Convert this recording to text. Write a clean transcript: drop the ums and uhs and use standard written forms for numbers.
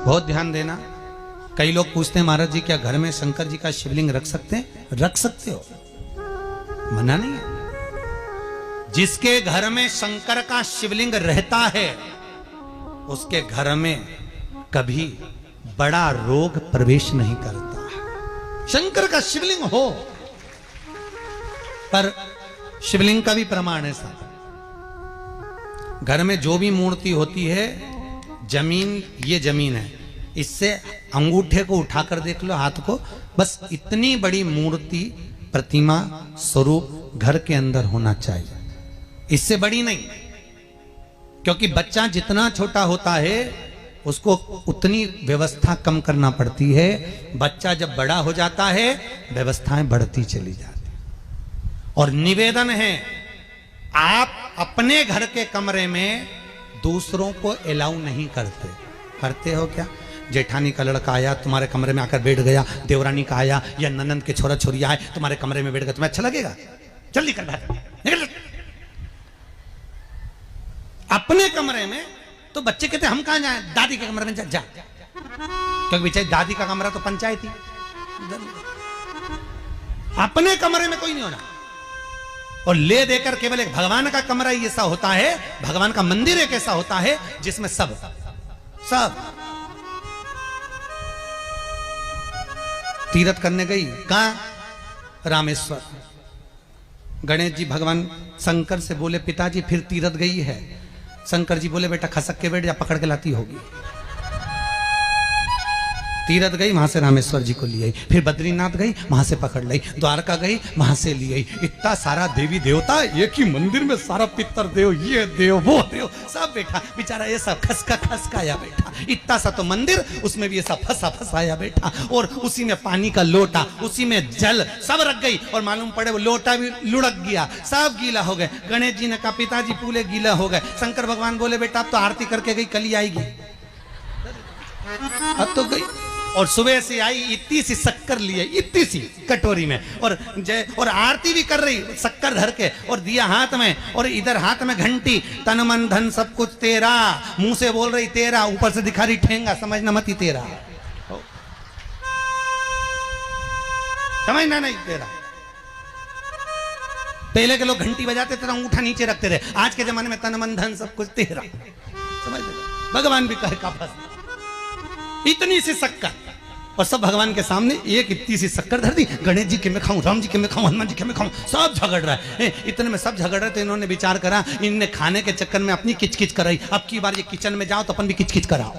बहुत ध्यान देना। कई लोग पूछते हैं महाराज जी क्या घर में शंकर जी का शिवलिंग रख सकते हैं? रख सकते हो, मना नहीं है। जिसके घर में शंकर का शिवलिंग रहता है उसके घर में कभी बड़ा रोग प्रवेश नहीं करता। शंकर का शिवलिंग हो, पर शिवलिंग का भी प्रमाण है साहब। घर में जो भी मूर्ति होती है, जमीन ये जमीन है, इससे अंगूठे को उठाकर देख लो, हाथ को, बस इतनी बड़ी मूर्ति प्रतिमा स्वरूप घर के अंदर होना चाहिए, इससे बड़ी नहीं। क्योंकि बच्चा जितना छोटा होता है उसको उतनी व्यवस्था कम करना पड़ती है। बच्चा जब बड़ा हो जाता है व्यवस्थाएं बढ़ती चली जाती। और निवेदन है, आप अपने घर के कमरे में दूसरों को अलाउ नहीं करते। करते हो क्या? जेठानी का लड़का आया तुम्हारे कमरे में आकर बैठ गया, देवरानी का आया या ननंद के छोरा छोरी आए तुम्हारे कमरे में बैठ गया, तुम्हें अच्छा लगेगा? जल्दी कर बाहर निकल। अपने कमरे में तो बच्चे कहते हम कहां जाएं? दादी के कमरे में जा, जा। क्योंकि बेचारी दादी का कमरा तो पंचायती। अपने कमरे में कोई नहीं होना। और ले देकर केवल एक भगवान का कमरा ही ऐसा होता है, भगवान का मंदिर एक ऐसा होता है जिसमें सब तीर्थ करने गई। कहां? रामेश्वर। गणेश जी भगवान शंकर से बोले पिताजी फिर तीर्थ गई है। शंकर जी बोले बेटा खसक के बैठ जा, पकड़ के लाती होगी। तीर्थ गई, वहां से रामेश्वर जी को ले आई, फिर बद्रीनाथ गई, वहां से पकड़ लाई, द्वारका गई, वहां से ले आई। इतना सारा देवी देवता एक ही मंदिर में, सारा पितर देव, ये देव वो देव सब बैठा। बेचारा ये सब खसकाया बैठा। इतना सा तो मंदिर, उसमें भी ये सब फंसाया बैठा। और उसी में पानी का लोटा, उसी में जल सब रख गई। और मालूम पड़े वो लोटा भी लुढ़क गया, सब गीला हो गए। गणेश जी ने कहा पिताजी पूरे गीला हो गए। शंकर भगवान बोले बेटा अब तो आरती करके गई, कल ही आएगी। अब तो गई। और सुबह से आई, इतनी सी शक्कर लिए, इतनी सी कटोरी में, और आरती भी कर रही शक्कर धर के, और दिया हाथ में, और इधर हाथ में घंटी, तन मन धन सब कुछ तेरा, मुंह से बोल रही तेरा, ऊपर से दिखा रही ठेंगा, समझना मत ही तेरा, समझना नहीं तेरा। पहले के लोग घंटी बजाते थे, अंगूठा नीचे रखते थे। आज के जमाने में तन मन धन सब कुछ तेरा, समझ भगवान भी कहे का फंस। इतनी सी शक्कर, और सब भगवान के सामने एक इतनी सी शक्कर धर दी। गणेश जी के मैं खाऊं, राम जी के मैं खाऊं, हनुमान जी के मैं खाऊं, सब झगड़ रहा है। इतने में सब झगड़ रहे तो इन्होंने विचार करा, इनने खाने के चक्कर में अपनी किचकिच कराई। अब की बार ये किचन में जाओ तो अपन भी किचकिच कराओ।